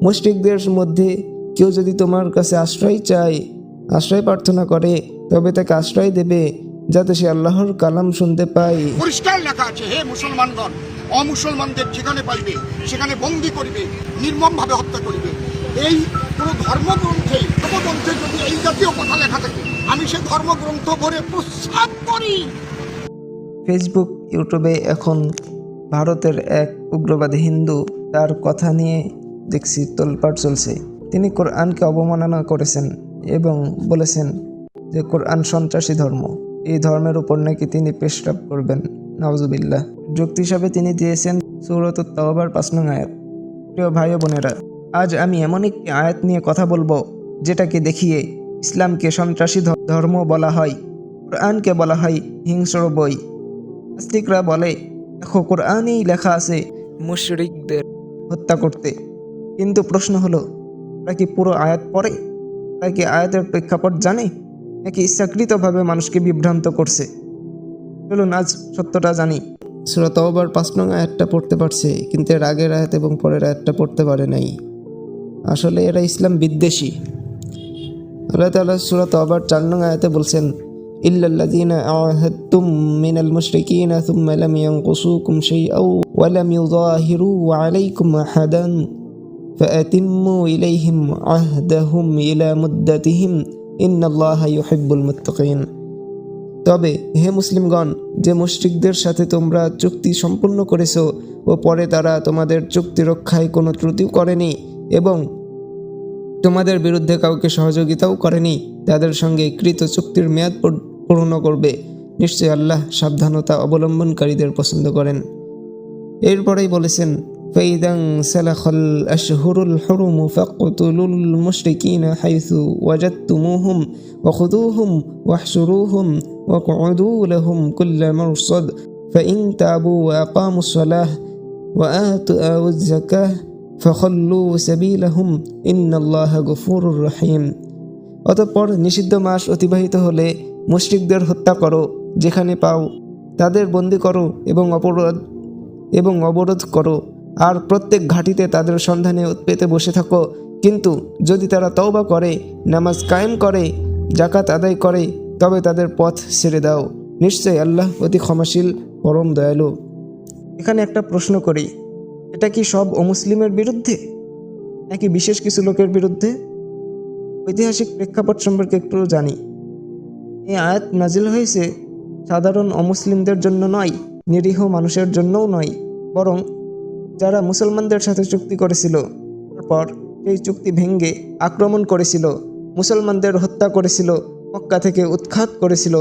মুশরিকদের মধ্যে কেউ যদি তোমার কাছে আশ্রয় চায়, আশ্রয় প্রার্থনা করে, তবে তাকে আশ্রয় দেবে যাতে সে আল্লাহর কালাম শুনতে পায়। পরিষ্কার লেখা আছে, হে মুসলমানগণ, অমুসলমানদের যেখানে পাইবে সেখানে বন্দী করিবে, নির্মমভাবে হত্যা করিবে। এই কোনো ধর্মগ্রন্থে যদি এই জাতীয় কথা লেখা থাকে, আমি সে ধর্মগ্রন্থ ভরে প্রস্তাব করি। ফেসবুক, ইউটিউবে এখন ভারতের এক উগ্রবাদী হিন্দু, তার কথা নিয়ে দেখছি তোলপাড় চলছে। তিনি কোরআনকে অবমাননা করেছেন এবং বলেছেন যে কোরআন সন্ত্রাসী ধর্ম, এই ধর্মের উপর নাকি তিনি পেশরাব করবেন, নাউজুবিল্লাহ। যুক্তি হিসাবে তিনি দিয়েছেন সূরাত তাওবার 5 নং আয়াত। প্রিয় ভাই ও বোনেরা, আজ আমি এমন একটি আয়াত নিয়ে কথা বলবো যেটাকে দেখিয়ে ইসলামকে সন্ত্রাসী ধর্ম বলা হয়, কোরআনকে বলা হয় হিংস্র বই। নাস্তিকরা বলে, দেখো কোরআনেই লেখা আছে মুশরিকদের হত্যা করতে, কিন্তু প্রশ্ন হলো তারা কি পুরো আয়াত পড়ে? তারা কি আয়াতের প্রেক্ষাপট জানে, নাকি ইচ্ছাকৃতভাবে মানুষকে বিভ্রান্ত করছে? চলুন আজ সত্যটা জানি। সূরা তাওবার 5 নং আয়াতটা পড়তে পারছে, কিন্তু এর আগের আয়াত এবং পরের আয়াতটা পড়তে পারে নাই। আসলে এরা ইসলাম বিদ্বেষী। আল্লাহ তাআলা সূরা তাওবার 4 নং আয়াতে বলছেন, ইল্লাল্লাযীনা আ'আহাদতুম মিনাল মুশরিকিনা সুম্মা লাম ইয়ানকুসুকুম শাইআন ওয়া লাম ইউযাহিরু আলাইকুম আহাদান ফাআতিম্মু ইলাইহিম আহদাহুম ইলা মুদ্দাতিহিম ইন্নাল্লাহা ইউহিব্বুল মুত্তাকিন। তবে হে মুসলিমগণ, যে মুশরিকদের সাথে তোমরা চুক্তি সম্পূর্ণ করেছো ও পরে তারা তোমাদের চুক্তি রক্ষায় কোনো ত্রুটিও করেনি এবং তোমাদের বিরুদ্ধে কাউকে সহযোগিতাও করেনি, তাদের সঙ্গে কৃত চুক্তির মেয়াদ পূর্ণ করবে। নিশ্চয়ই আল্লাহ সাবধানতা অবলম্বনকারীদের পছন্দ করেন। এরপরেই বলেছেন, ফাইদাং সালাখাল আশহুরুল হুরুম ফাকতুলুল মুশরিকিনা হাইসু ওয়াজাদতুমুহুম ওয়াখুযুহুম ওয়াহশুরুহুম ওয়াকউদু লাহুম কুল্লা মারসাদ ফাইন তাবু ওয়া আকামুস সালাহ ওয়া আতুজ যাকাহ ফাখাল্লু সাবিলাহুম ইন্নাল্লাহা গফুরুর রহিম। অতঃপর নিষিদ্ধ মাস অতিবাহিত হলে মুশরিকদের হত্যা করো, যেখানে পাও তাদের বন্দী করো এবং অবরোধ করো, আর প্রত্যেক ঘাঁটিতে তাদের সন্ধানে পেতে বসে থাকো। কিন্তু যদি তারা তওবা করে, নামাজ কায়েম করে, যাকাত আদায় করে, তবে তাদের পথ ছেড়ে দাও। নিশ্চয়ই আল্লাহ অতি ক্ষমাশীল, পরম দয়ালু। এখানে একটা প্রশ্ন করি, এটা কি সব অমুসলিমের বিরুদ্ধে নাকি বিশেষ কিছু লোকের বিরুদ্ধে? ঐতিহাসিক প্রেক্ষাপট সম্পর্কে একটু জানি। এই আয়াত নাজিল হয়েছে সাধারণ অমুসলিমদের জন্য নয়, নিরীহ মানুষের জন্যও নয়, বরং যারা মুসলমানদের সাথে চুক্তি করেছিল, তারপর সেই চুক্তি ভেঙে আক্রমণ করেছিল, মুসলমানদের হত্যা করেছিল, মক্কা থেকে উৎখাত করেছিল,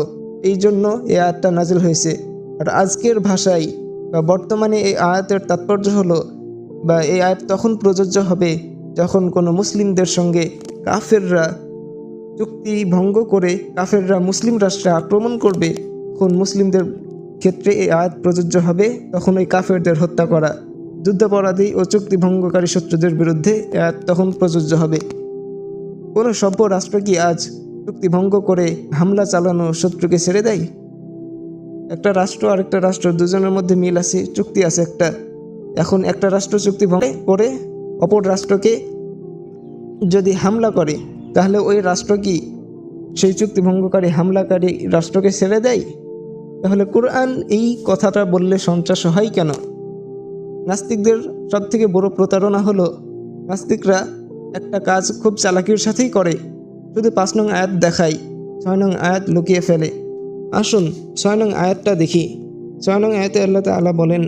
এই জন্য এই আয়াতটা নাজিল হয়েছে। আর আজকের ভাষায় বা বর্তমানে এই আয়াতের তাৎপর্য হলো, বা এই আয়াত তখন প্রযোজ্য হবে যখন কোনো মুসলিমদের সঙ্গে কাফেররা চুক্তি ভঙ্গ করে কাফেররা মুসলিম রাষ্ট্রে আক্রমণ করবে, তখন মুসলিমদের ক্ষেত্রে এই আয়াত প্রযোজ্য হবে। তখন ওই কাফেরদের হত্যা করা, যুদ্ধাপরাধী ও চুক্তি ভঙ্গকারী শত্রুদের বিরুদ্ধে এই আয়াত তখন প্রযোজ্য হবে। কোনো সভ্য রাষ্ট্র কি আজ চুক্তি ভঙ্গ করে হামলা চালানো শত্রুকে ছেড়ে দেয়? একটা রাষ্ট্র আর একটা রাষ্ট্র দুজনের মধ্যে মিল আছে, চুক্তি আছে একটা। এখন একটা রাষ্ট্র চুক্তি ভঙ্গ করে অপর রাষ্ট্রকে যদি হামলা করে, তাহলে ওই রাষ্ট্র কি সেই চুক্তি ভঙ্গকারী হামলাকারী রাষ্ট্রকে ছেড়ে দেয়? তাহলে কোরআন এই কথাটা বললে সন্ত্রাস হয় কেন? নাস্তিকদের সব থেকে বড় প্রতারণা হলো, নাস্তিকরা একটা কাজ খুব চালাকির সাথেই করে, শুধু 5 নং আয়াত দেখায়, 6 নং আয়াত লুকিয়ে ফেলে। আসুন 6 নং আয়াতটা দেখি। 6 নং আয়াতে আল্লাহ তাআলা বলেন,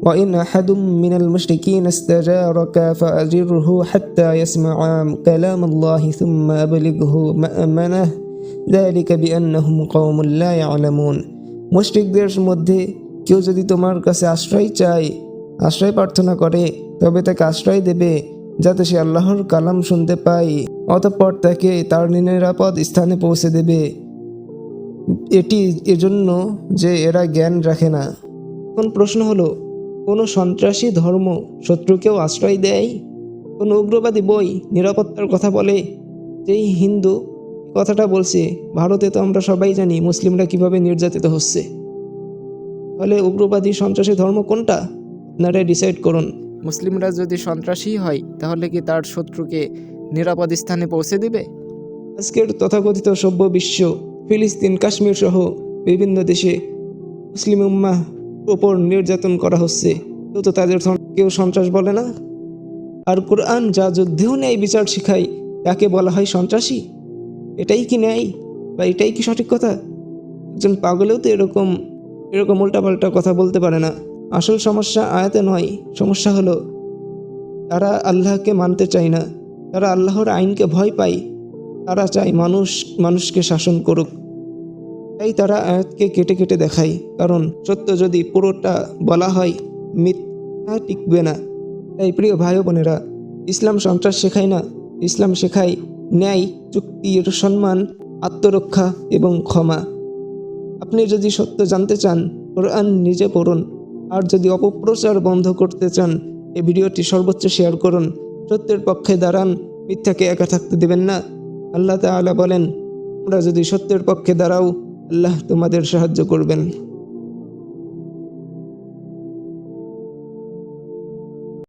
وَإِنْ أَحَدٌ مِّنَ الْمُشْرِكِينَ اسْتَجَارَكَ فَأَجِرْهُ حَتَّى يَسْمَعَ كَلَامَ اللَّهِ ثُمَّ أَبْلِغْهُ مَأْمَنَهُ ذَلِكَ بِأَنَّهُمْ قَوْمٌ لَّا يَعْلَمُونَ। মুশরিকদের মধ্যে কেউ যদি তোমার কাছে আশ্রয় চায়, আশ্রয় প্রার্থনা করে, তবে তাকে আশ্রয় দেবে যাতে সে আল্লাহর কালাম শুনতে পায়, অতঃপর তাকে তার নিরাপদ স্থানে পৌঁছে দেবে। এটি এজন্য যে এরা জ্ঞান রাখে না। এখন প্রশ্ন হলো, কোনো সন্ত্রাসী ধর্ম শত্রুকেও আশ্রয় দেয়? কোনো উগ্রবাদী বই নিরাপত্তার কথা বলে? যেই হিন্দু কথাটা বলছে, ভারতে তো আমরা সবাই জানি মুসলিমরা কিভাবে নির্যাতিত হচ্ছে। তাহলে উগ্রবাদী সন্ত্রাসী ধর্ম কোনটা? আপনারাই ডিসাইড করুন। মুসলিমরা যদি সন্ত্রাসী হয় তাহলে কি তার শত্রুকে নিরাপদ স্থানে পৌঁছে দিবে? আজকের তথাকথিত সভ্য বিশ্ব ফিলিস্তিন, কাশ্মীর সহ বিভিন্ন দেশে মুসলিম উম্মাহ ওপর নির্যাতন করা হচ্ছে, তো তাদের কেউ সন্ত্রাস বলে না। আর কোরআন যা যুদ্ধেও ন্যায় বিচার শেখায় তাকে বলা হয় সন্ত্রাসী। এটাই কি ন্যায় বা এটাই কি সঠিক কথা? একজন পাগলেও তো এরকম উল্টাপাল্টা কথা বলতে পারে না। আসল সমস্যা আয়াতে নয়, সমস্যা হলো তারা আল্লাহকে মানতে চায় না, তারা আল্লাহর আইনকে ভয় পায়, তারা চায় মানুষকে শাসন করুক। তাই তারা আয়াতকে কেটে কেটে দেখায়, কারণ সত্য যদি পুরোটা বলা হয় মিথ্যা টিকবে না। তাই প্রিয় ভাই বোনেরা, ইসলাম সন্ত্রাস শেখায় না, ইসলাম শেখায় ন্যায়, চুক্তির সম্মান, আত্মরক্ষা এবং ক্ষমা। আপনি যদি সত্য জানতে চান কোরআন নিজে পড়ুন, আর যদি অপপ্রচার বন্ধ করতে চান এই ভিডিওটি সর্বোচ্চ শেয়ার করুন। সত্যের পক্ষে দাঁড়ান, মিথ্যাকে একা থাকতে দেবেন না। আল্লাহ তাআলা বলেন, তোমরা যদি সত্যের পক্ষে দাঁড়াও আল্লাহ তোমাদের সাহায্য করবেন।